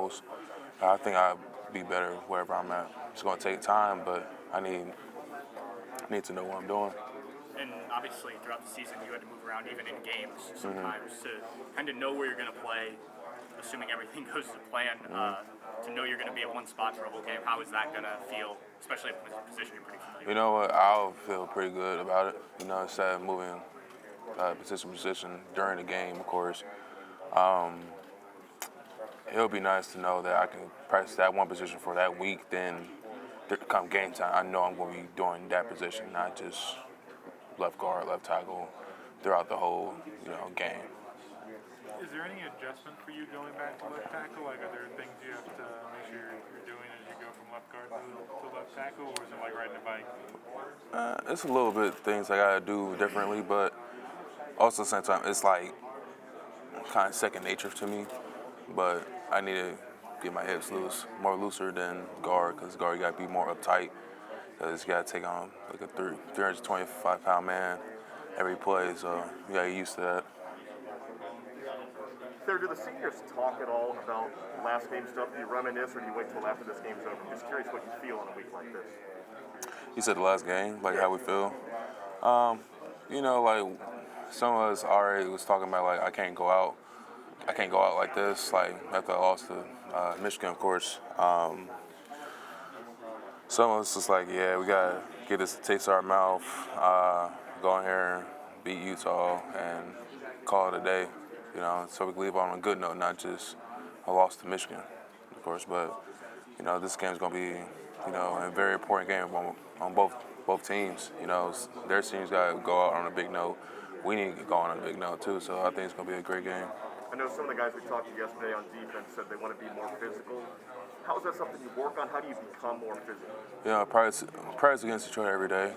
most. I think I'll be better wherever I'm at. It's going to take time, but I need to know what I'm doing. And obviously, throughout the season, you had to move around, even in games sometimes, to kind of know where you're going to play, assuming everything goes to plan, to know you're going to be at one spot for a whole game. How is that going to feel, especially with a position you're pretty familiar with? You know what? I'll feel pretty good about it. Instead of moving position to position during the game, of course. It'll be nice to know that I can practice that one position for that week. Then, come game time, I know I'm going to be doing that position, not just left guard, left tackle throughout the whole game. Is there any adjustment for you going back to left tackle? Like, are there things you have to make sure you're doing as you go from left guard to left tackle, or is it like riding a bike? It's a little bit things I gotta do differently, but also at the same time, it's like kind of second nature to me. But I need to get my hips more looser than guard, because guard you gotta be more uptight, because you gotta take on like a 325-pound man every play, so you gotta get used to that. Thayer, do the seniors talk at all about last game stuff? Do you reminisce, or do you wait till after this game's over? I'm just curious what you feel on a week like this. You said the last game, like how we feel. Like some of us already was talking about like I can't go out like this. Like after I lost to Michigan, of course. Some of us was like, yeah, we gotta get this taste of our mouth, go in here, beat Utah, and call it a day. So we can leave on a good note, not just a loss to Michigan, of course. But this game's gonna be, a very important game on both teams. Their teams gotta go out on a big note. We need to go on a big note too. So I think it's gonna be a great game. I know some of the guys we talked to yesterday on defense said they want to be more physical. How is that something you work on? How do you become more physical? Practice against each other every day.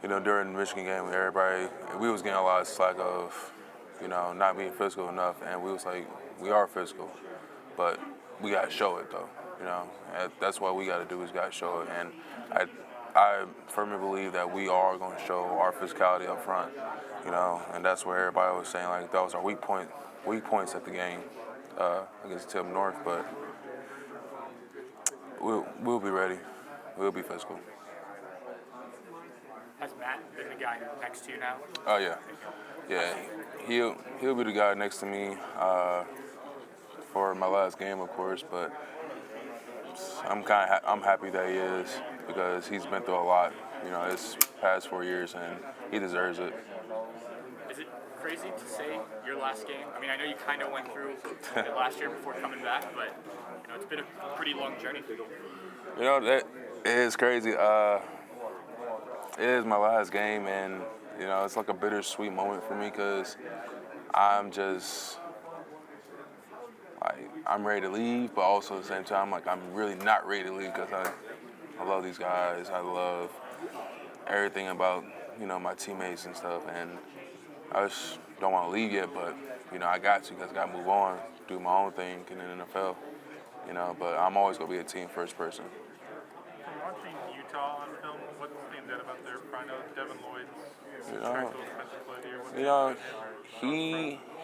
During the Michigan game, we was getting a lot of slack of, not being physical enough, and we was like, we are physical, but we gotta show it though. And that's what we gotta do is gotta show it, and I firmly believe that we are going to show our physicality up front, and that's where everybody was saying like that was our weak points at the game against Tim North, but we'll be ready. We'll be physical. Has Matt been the guy next to you now? Oh yeah. He'll be the guy next to me for my last game, of course, but I'm happy that he is, because he's been through a lot, this past 4 years, and he deserves it. Is it crazy to say your last game? I mean, I know you kind of went through it last year before coming back, but it's been a pretty long journey for you. That it is crazy. It is my last game, and it's like a bittersweet moment for me, because I'm ready to leave, but also at the same time, like I'm really not ready to leave, because I love these guys. I love everything about my teammates and stuff, and I just don't want to leave yet. But I got to, because I got to move on, do my own thing in the NFL. But I'm always gonna be a team first person. From watching Utah on film, what stands out about their front? Devin Lloyd's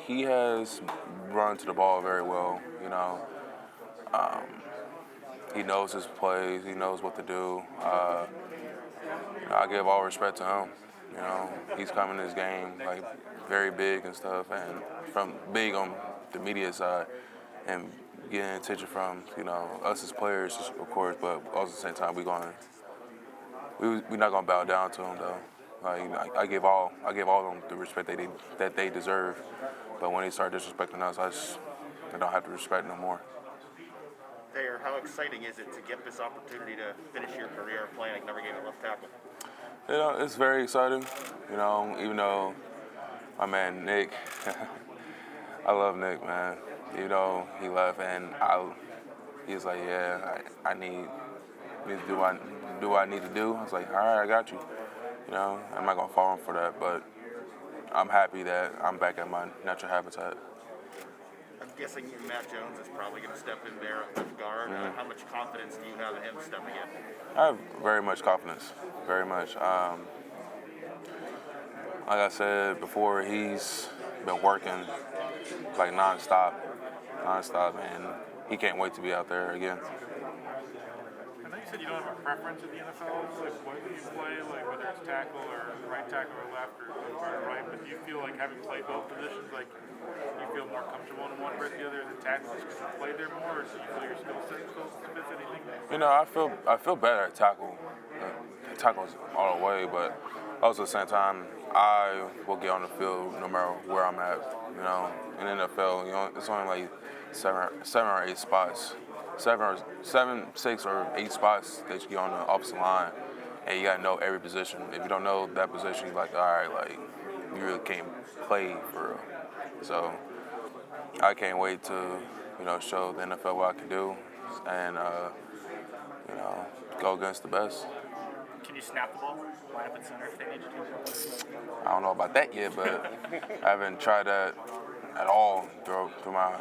He has run to the ball very well. He knows his plays. He knows what to do. I give all respect to him. He's coming in this game like very big and stuff, and from big on the media side, and getting attention from us as players, of course, but also at the same time we're not gonna bow down to him though. Like I give all of them the respect that they deserve, but when they start disrespecting us, I don't have to respect no more. Thayer, how exciting is it to get this opportunity to finish your career playing another game at left tackle? It's very exciting. Even though my man Nick, I love Nick, man. Even though he left, and he was like, yeah, I need to do what I need to do. I was like, all right, I got you. I'm not gonna fall in for that, but I'm happy that I'm back at my natural habitat. I'm guessing Matt Jones is probably going to step in there at left guard. Mm-hmm. How much confidence do you have in him stepping in? I have very much confidence, very much. Like I said before, he's been working like nonstop, nonstop, and he can't wait to be out there again. I know you said you don't have a preference in the NFL, like what you play, like whether it's tackle or right tackle or left or left or right, but do you feel like having played both positions, like you feel more comfortable in one versus the other as a tackle because you played there more, or do you feel your skill set fits anything? You know, I feel better at tackle. Tackles all the way, but also at the same time, I will get on the field no matter where I'm at. You know, in the NFL, it's only like seven or eight spots, seven, 6 or 8 spots that you get on the opposite line, and you gotta know every position. If you don't know that position, you're like, all right, like you really can't play for real. So I can't wait to show the NFL what I can do, and go against the best. Can you snap the ball, line up at center if they need you to? I don't know about that yet, but I haven't tried that at all through my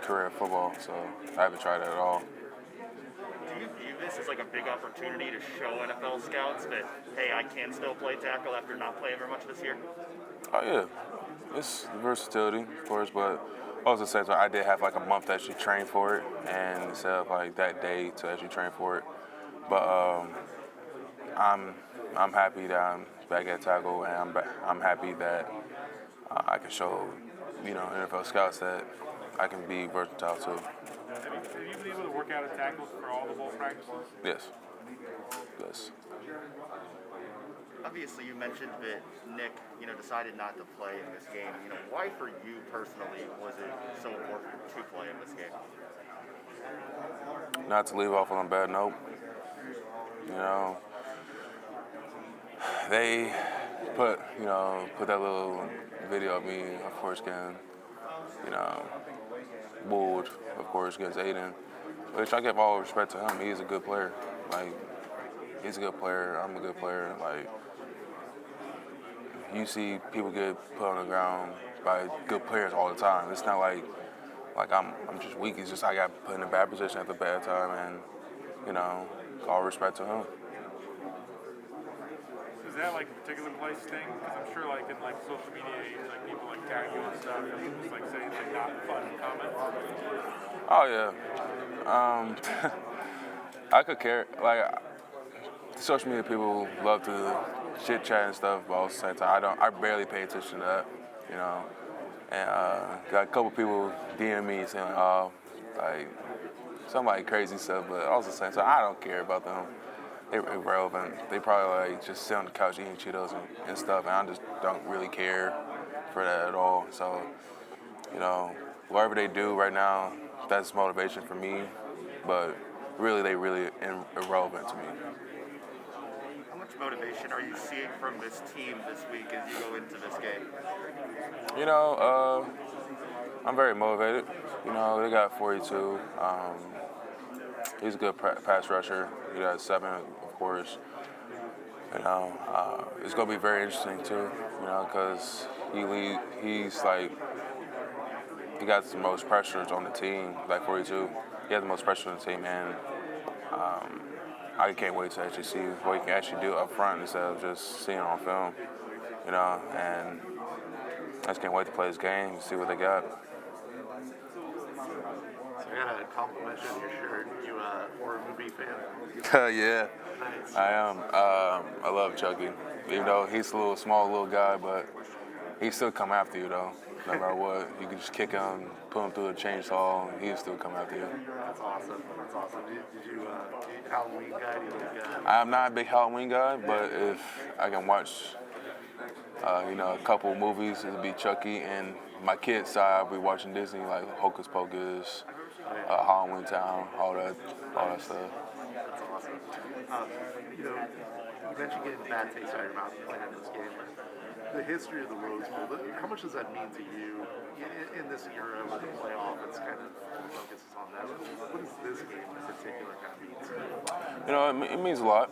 career of football, so I haven't tried that at all. Do you view this as like a big opportunity to show NFL scouts that, hey, I can still play tackle after not playing very much this year? Oh yeah, it's versatility, of course, but also says I did have like a month to actually train for it, and instead of like that day to actually train for it. But I'm happy that I'm back at tackle, and I'm happy that I can show NFL scouts that I can be versatile too. Have you been able to work out at tackles for all the bowl practices? Yes. Yes. Obviously, you mentioned that Nick, decided not to play in this game. Why for you personally was it so important to play in this game? Not to leave off on a bad note. They put that little video of me, of course, getting, booed, of course, against Aiden, which I give all respect to him. He's a good player. Like, he's a good player. I'm a good player. Like, you see people get put on the ground by good players all the time. It's not like I'm just weak. It's just I got put in a bad position at the bad time, and all respect to him. Is that like a particular place thing? Because I'm sure like in like social media age, like people like tag you and stuff, and people just like saying like not fun comments. Oh yeah. I could care. Like, social media people love to chit chat and stuff, but at the same time, I barely pay attention to that. And got a couple people DM me saying like, oh, like some like crazy stuff, but also at the same time, I don't care about them. They're irrelevant. They probably like just sit on the couch eating Cheetos and stuff, and I just don't really care for that at all. So, whatever they do right now, that's motivation for me, but really, they really irrelevant to me. How much motivation are you seeing from this team this week as you go into this game? I'm very motivated. They got 42. He's a good pass rusher. He got 7, of course. It's gonna be very interesting too. Because he's like he got the most pressures on the team. Like 42, he has the most pressure on the team, and I can't wait to actually see what he can actually do up front instead of just seeing it on film. And I just can't wait to play this game and see what they got. So I got a compliment on your shirt. You a horror movie fan? Yeah, Nice. I am. I love Chucky. Even though he's a little small little guy, but he still come after you though. No matter what, you can just kick him, put him through a chainsaw, he'll still come after you. That's awesome. That's awesome. Did you Halloween guy? Do you like? I'm not a big Halloween guy, but if I can watch, a couple movies, it'll be Chucky, and my kids' side, I'll be watching Disney, like Hocus Pocus, Halloween Town, all that stuff. That's awesome. You mentioned getting the bad taste out of your mouth playing in this game, but the history of the Rose Bowl, how much does that mean to you in this era where the playoff is kind of focuses on that? What does this game in particular kind of mean to you? It means a lot,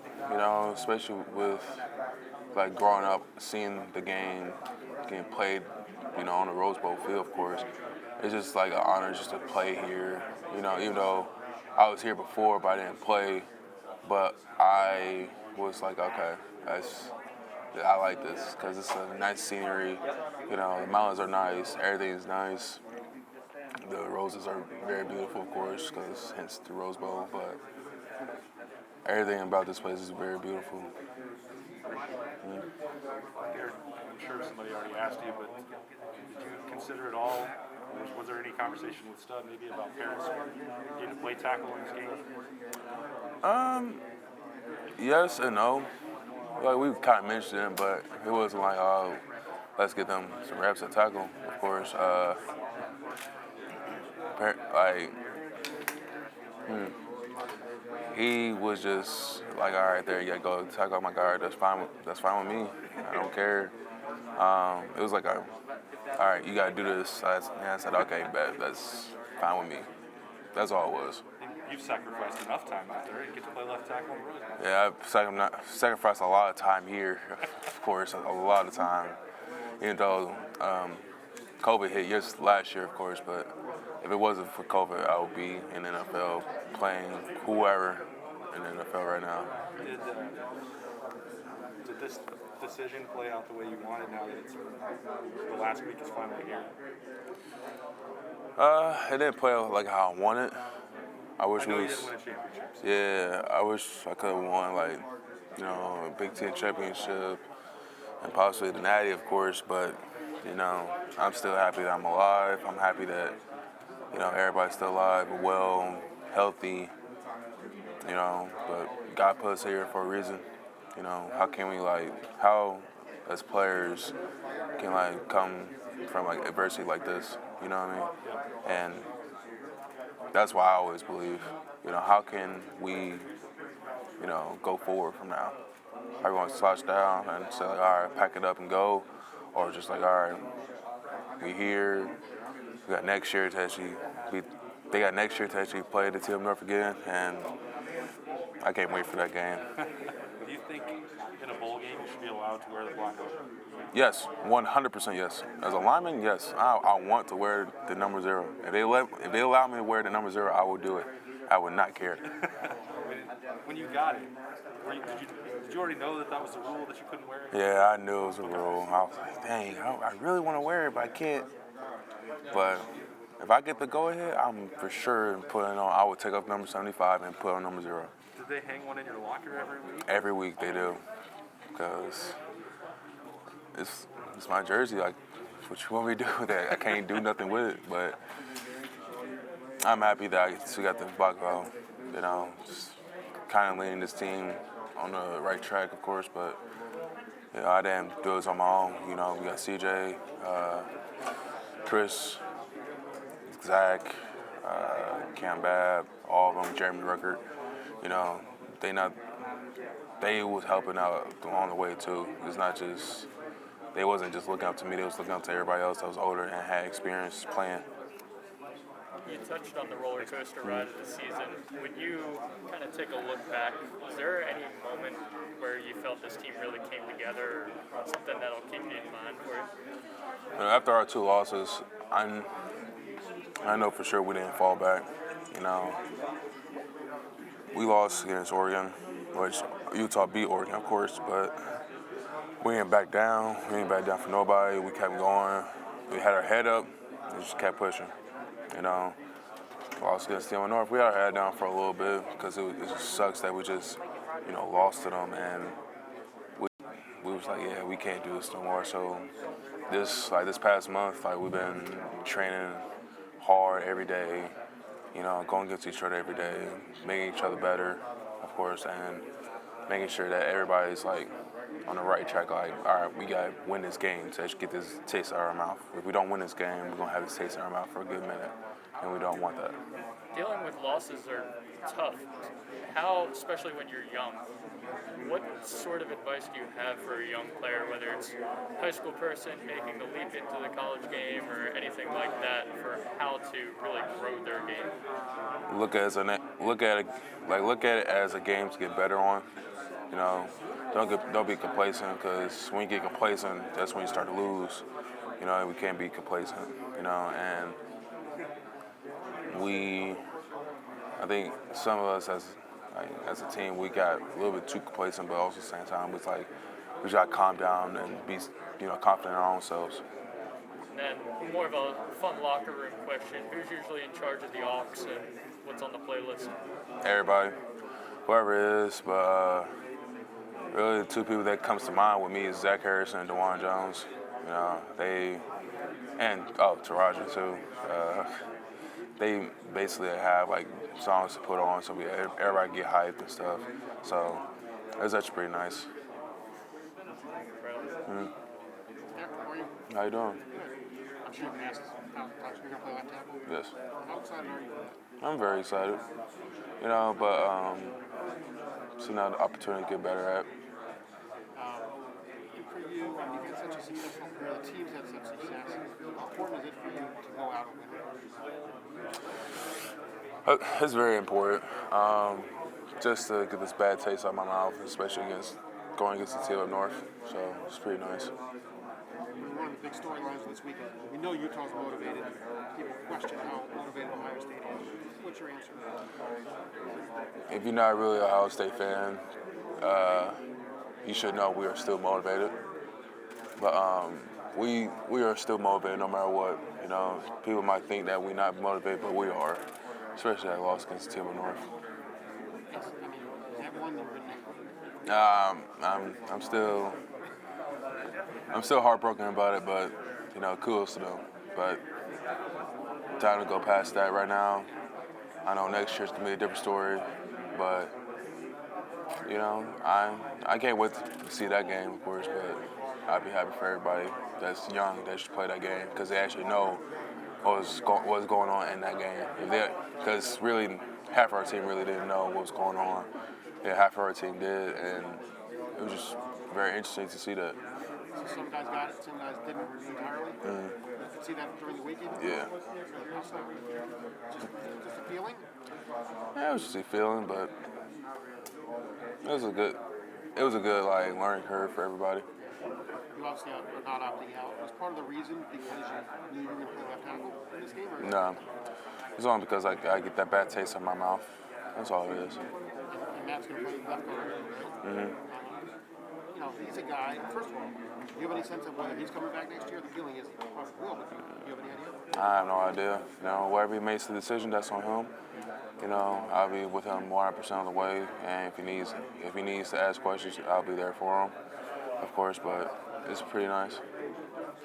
especially with like growing up, seeing the game getting played, on the Rose Bowl field, of course. It's just like an honor just to play here, even though I was here before, but I didn't play. But I was like, okay, I like this because it's a nice scenery. The mountains are nice, everything is nice. The roses are very beautiful, of course, because hence the Rose Bowl. But everything about this place is very beautiful. Garrett, I'm sure somebody already asked you, but did you consider it all? Was there any conversation with Stud maybe about parents needing to play tackle in this game? Yes and no. Like we've kind of mentioned it, but it wasn't like, oh, let's get them some reps at tackle. Of course, like he was just like, all right, there you go, tackle my guard. That's fine. That's fine with me. I don't care. It was like, all right, you gotta do this. And I said, okay, bet. That's fine with me. That's all it was. You've sacrificed enough time out there. You get to play left tackle on the road. Yeah, I've sacrificed a lot of time here, of course, a lot of time. Even though COVID hit last year, of course, but if it wasn't for COVID, I would be in the NFL playing whoever in the NFL right now. Did this decision play out the way you wanted now that it's the last week is finally here? It didn't play out like how I wanted. I wish I know we you was. didn't win a championship. Yeah, I wish I could have won like, a Big Ten championship and possibly the Natty, of course. But I'm still happy that I'm alive. I'm happy that everybody's still alive, well, healthy. But God put us here for a reason. How can we how as players can come from adversity like this? You know what I mean? And that's why I always believe, how can we, go forward from now? Are we going to slouch down and say, all right, pack it up and go? Or just all right, we here. We got next year to actually they got next year to actually play the Thayer Munford again, and I can't wait for that game. Do you think in a bowl game you should be allowed to wear the black coat? Yes, 100% yes. As a lineman, yes, I want to wear the number 0. If they allow me to wear the number 0, I will do it. I would not care. When you got it, did you already know that was the rule that you couldn't wear it? Yeah, I knew it was a rule. I was like, dang, I really want to wear it, but I can't. But if I get the go-ahead, I'm for sure putting on. I would take off number 75 and put on number 0. Did they hang one in your locker every week? Every week they do, because it's my jersey. Like, what you want me to do with that? I can't do nothing with it. But I'm happy that I still got the black belt. Just kind of leading this team on the right track, of course. But I didn't do this on my own. We got CJ, Chris, Zach, Cam Babb, all of them, Jeremy Ruckert. They was helping out along the way too. It's not just they wasn't just looking up to me. They was looking up to everybody else that was older and had experience playing. You touched on the roller coaster ride of the season. When you kind of take a look back, was there any moment where you felt this team really came together, or something that'll keep you in mind for you? After our 2 losses, I know for sure we didn't fall back. We lost against Oregon, which Utah beat Oregon, of course, but we didn't back down. We didn't back down for nobody. We kept going. We had our head up and just kept pushing. Lost against Lettermen Row. We had our head down for a little bit because it just sucks that we just, lost to them, and we was like, yeah, we can't do this no more. So this past month, we've been training hard every day, going against each other every day, making each other better, of course, and making sure that everybody's on the right track. All right, we gotta win this game to get this taste out of our mouth. If we don't win this game, we're gonna have this taste in our mouth for a good minute, and we don't want that. Dealing with losses are tough. How, especially when you're young, what sort of advice do you have for a young player, whether it's a high school person making the leap into the college game or anything like that, for how to really grow their game? Look at it as a game to get better on. Don't be complacent, because when you get complacent, that's when you start to lose. We can't be complacent. And I think some of us as a team, we got a little bit too complacent, but also at the same time, it's we just got to calm down and be, confident in our own selves. then more of a fun locker room question. Who's usually in charge of the aux and what's on the playlist? Everybody, whoever it is, but really the two people that comes to mind with me is Zach Harrison and DeJuan Jones. You know, Taraji too. They basically have like songs to put on, so everybody get hyped and stuff. So that's actually pretty nice. How you doing? I'm sure you can ask how you're going to play left tackle. Yes. How excited are you? I'm very excited. You know, but seeing now the opportunity to get better at. And for you, you've had such a successful career. The team's had such success. How important is it for you to go out and win? It's very important. Just to get this bad taste out of my mouth, especially going against the team up north. So it's pretty nice. One of the big storylines this weekend. We know Utah's motivated. People question how motivated Ohio State is. What's your answer? If you're not really an Ohio State fan, you should know we are still motivated. But we are still motivated no matter what. You know, people might think that we're not motivated, but we are. Especially that loss against the team up north. Yes, I mean, that one you've been. I'm still heartbroken about it, but you know, kudos to them. But time to go past that right now. I know next year's gonna be a different story, but you know, I can't wait to see that game, of course. But I'd be happy for everybody that's young that should play that game because they actually know what's going on in that game. Because really, half our team really didn't know what was going on. Yeah, half of our team did, and it was just very interesting to see that. So some guys got it, some guys didn't entirely. You could see that during the weekend. Yeah. How so? Just a feeling. Yeah, it was just a feeling, but it was a good like learning curve for everybody. You obviously are not opting out. Was part of the reason because you knew you were going to play left tackle in this game? Or No, it's only because I get that bad taste in my mouth. That's all it is. and Matt's going to play left guard. You know, he's a guy. First of all, do you have any sense of whether he's coming back next year? The feeling is he probably will, but do you have any idea? I have no idea. You know, wherever he makes the decision, that's on him. You know, I'll be with him 100% of the way, and if he needs to ask questions, I'll be there for him, of course. But it's pretty nice.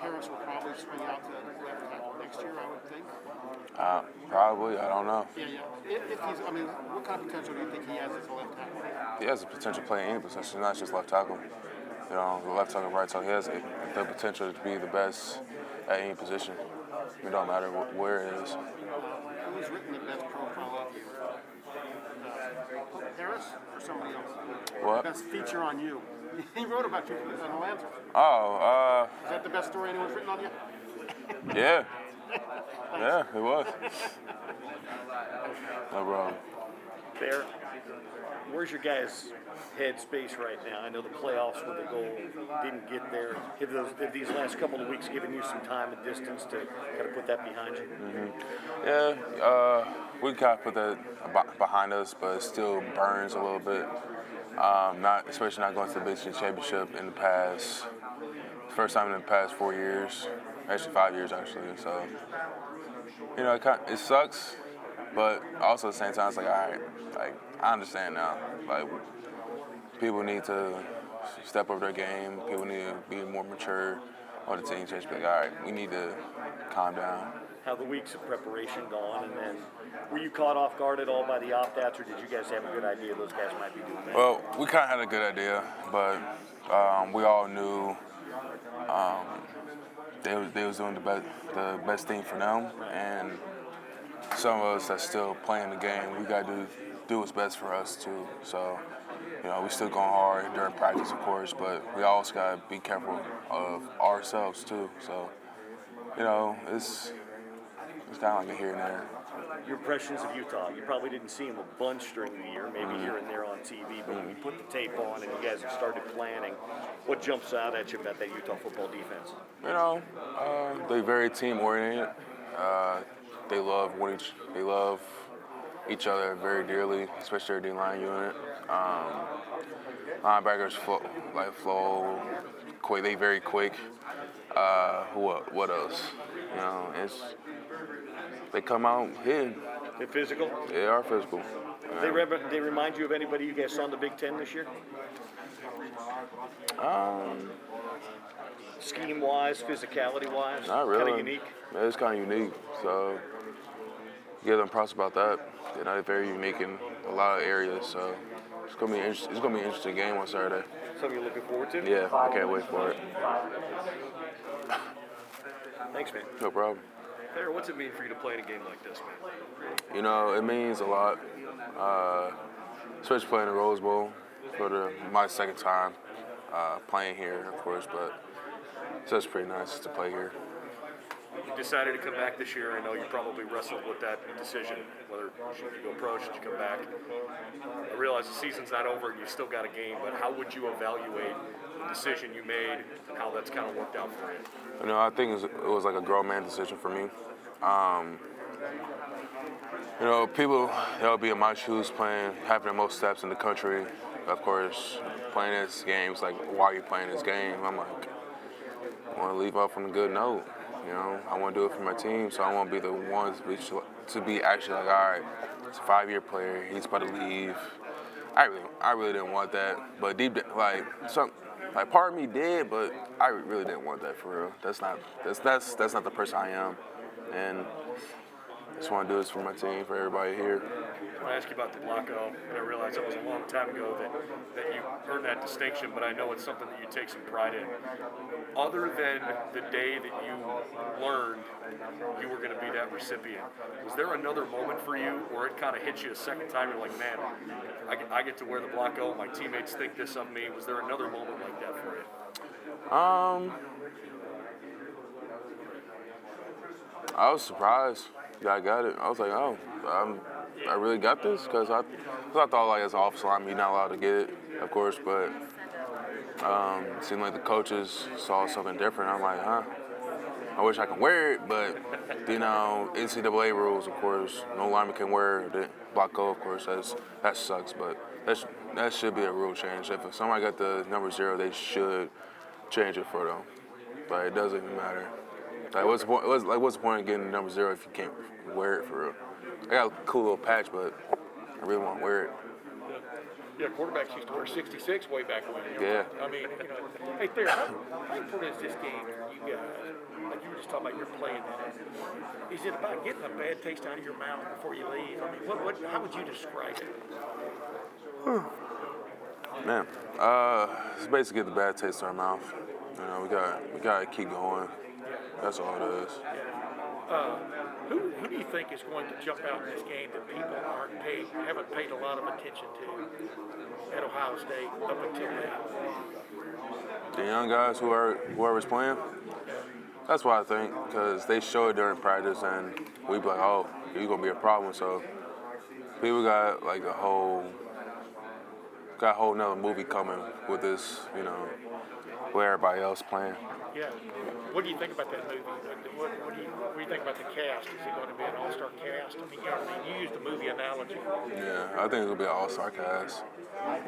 Harris will probably swing out to left tackle next year, I would think. Probably, I don't know. Yeah. If he's, I mean, what kind of potential do you think he has as a left tackle? He has the potential to play any position, not just left tackle. You know, the left tackle, right tackle, he has the potential to be the best at any position. It don't matter where it is. Who's written the best profile of you? Harris or somebody else? What? Best feature on you. He wrote about you on the Lancer. Oh, Is that the best story anyone's written on you? yeah. Yeah, it was. No problem. Thayer, where's your guys' headspace right now? I know the playoffs were the goal, didn't get there. Have these last couple of weeks given you some time and distance to kind of put that behind you? Yeah, we kind of put that behind us, but it still burns a little bit. Especially not going to the Big Ten Championship in the past, first time in the past 4 years, actually 5 years actually. So, you know, it sucks, but also at the same time, it's like, all right, like I understand now. Like people need to step up their game. People need to be more mature on the team. Just be like, all right, we need to calm down. How the weeks of preparation gone, and then were you caught off guard at all by the opt-outs, or did you guys have a good idea those guys might be doing that? Well, we kind of had a good idea, but we all knew they was doing the best thing for them, and some of us that's still playing the game, we got to do what's best for us too. So, you know, we still going hard during practice, of course, but we also got to be careful of ourselves too. So, you know, it's kind of like a here and there. Your impressions of Utah, you probably didn't see them a bunch during the year, maybe here and there on TV, but when you put the tape on and you guys have started planning, what jumps out at you about that Utah football defense? You know, they're very team-oriented. They love each other very dearly, especially their D-line unit. Linebackers flow quick. They very quick. What else? You know, they come out hitting. They're physical. They are physical. They remind you of anybody you guys saw in the Big Ten this year? Scheme-wise, physicality-wise? Not really. Kind of unique? Yeah, it's kind of unique. So, give them props about that. They're very unique in a lot of areas. So, it's gonna be an interesting game on Saturday. Something you're looking forward to? Yeah, I can't wait for it. Thanks, man. No problem. Thayer, what's it mean for you to play in a game like this, man? You know, it means a lot. Especially playing the Rose Bowl for my second time playing here, of course, but it's just pretty nice to play here. You decided to come back this year. I know you probably wrestled with that decision, whether should you go pro, should you come back. I realize the season's not over and you've still got a game, but how would you evaluate the decision you made and how that's kind of worked out for you? You know, I think it was like a grown man decision for me. You know, people that'll be in my shoes having the most steps in the country. Of course, playing this game, it's like, why are you playing this game? I'm like, I want to leave off on a good note. You know, I want to do it for my team, so I want to be the ones to be actually like, all right, it's a 5-year player, he's about to leave. I really didn't want that, but deep down, like part of me did, but I really didn't want that for real. That's not the person I am, and I just want to do this for my team, for everybody here. I want to ask you about the Blocko, and I realize that was a long time ago that you earned that distinction, but I know it's something that you take some pride in. Other than the day that you learned you were going to be that recipient, was there another moment for you where it kind of hit you a second time? You're like, man, I get to wear the Blocko, my teammates think this of me. Was there another moment like that for you? I was surprised that I got it. I was like, oh, I really got this? Because I thought, like, as an offensive lineman, you're not allowed to get it, of course, but it seemed like the coaches saw something different. I'm like, I wish I could wear it, but, you know, NCAA rules, of course, no lineman can wear the Blocko, of course, that sucks, but that should be a rule change. If somebody got the number 0, they should change it for them, but it doesn't even matter. Like, what's the point of getting the number 0 if you can't wear it for real? I got a cool little patch, but I really want to wear it. Yeah, quarterbacks used to wear 66 way back when. Yeah. I mean, you know, hey, Thayer, how important is this game for you guys? Like you were just talking about, you're playing in it. Is it about getting a bad taste out of your mouth before you leave? I mean, how would you describe it? Man, it's basically get the bad taste in our mouth. You know, we gotta keep going. That's all it is. Who do you think is going to jump out in this game that people haven't paid a lot of attention to at Ohio State up until now? The young guys, whoever's playing. That's what I think, because they show it during practice, and we be like, oh, you're gonna be a problem. So people got like a whole nother movie coming with this, you know, with everybody else playing. Yeah. What do you think about that movie? What do you think about the cast? Is it going to be an all-star cast? I mean, you used the movie analogy. Yeah, I think it'll be an all-star cast.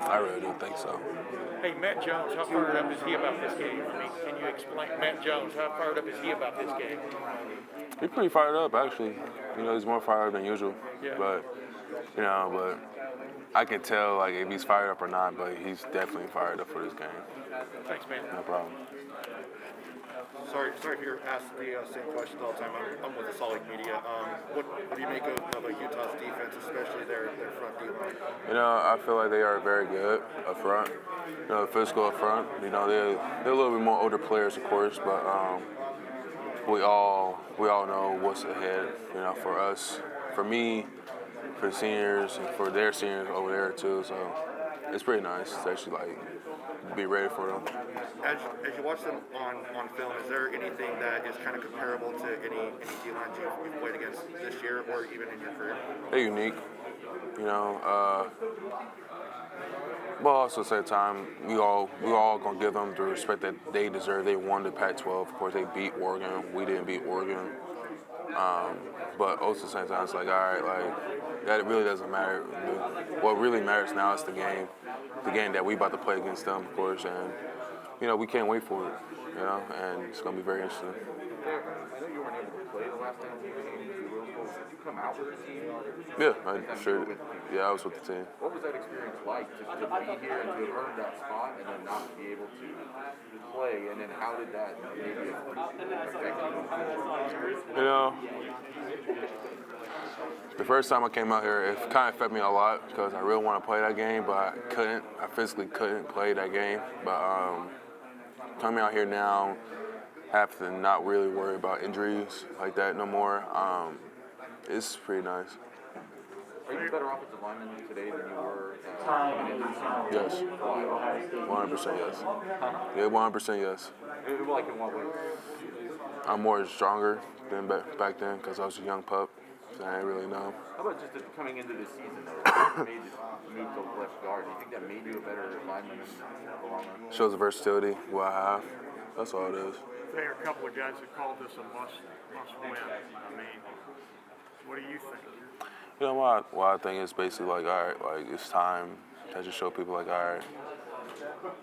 I really do think so. Hey, Matt Jones, how fired up is he about this game? I mean, can you explain, Matt Jones, how fired up is he about this game? He's pretty fired up, actually. You know, he's more fired up than usual. Yeah. But I can tell, like, if he's fired up or not, but he's definitely fired up for this game. Thanks, man. No problem. Sorry if you're asked the same questions all the time. I'm with the Salt Lake media. What do you make of Utah's defense, especially their front D-line? You know, I feel like they are very good up front. You know, physical up front. You know, they're a little bit more older players, of course, but we all know what's ahead. You know, for us, for me, for the seniors, and for their seniors over there too. So it's pretty nice to actually be ready for them. As you watch them on film, is there anything that is kind of comparable to any D-lines you've played against this year or even in your career? They're unique, you know. But also at the same time, we all gonna give them the respect that they deserve. They won the Pac-12. Of course, they beat Oregon. We didn't beat Oregon. But also at the same time, it's like, all right, like that really doesn't matter. What really matters now is the game that we about to play against them, of course, and we can't wait for it, and it's going to be very interesting. I know you weren't able to play the last time you came to the Rose Bowl. Did you come out with the team? Yeah, I was with the team. What was that experience like to be here and to have earned that spot and then not be able to play? And then how did that maybe affect you? The first time I came out here, it kind of affected me a lot because I really want to play that game, but I couldn't. I physically couldn't play that game. But coming out here now, have to not really worry about injuries like that no more. It's pretty nice. Are you a better offensive lineman today than you were coming into the season? Yes. 100% yes. Yeah, 100% yes. Like in what way? I'm more stronger than back then because I was a young pup. So I didn't really know. How about just coming into this season, though? Made the move to left guard. Do you think that made you a better lineman in the long run? Shows the versatility, what I have. That's all it is. There are a couple of guys that called this a must win. I mean, what do you think? What I think is basically like, all right, like it's time to just show people like, all right,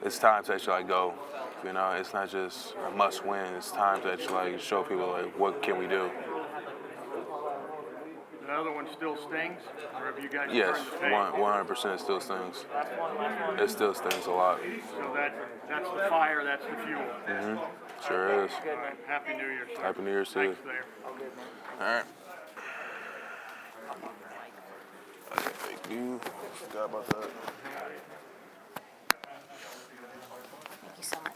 it's time to actually like go. It's not just a must win. It's time to actually like show people like what can we do. The other one still stings, or have you guys? Yes, 100% still stings. It still stings a lot. So that's the fire, that's the fuel. Sure is. All right. Happy New Year, sir. Happy New Year, too. Thanks, Thayer. All right. Thank you. Forgot about that. Thank you so much.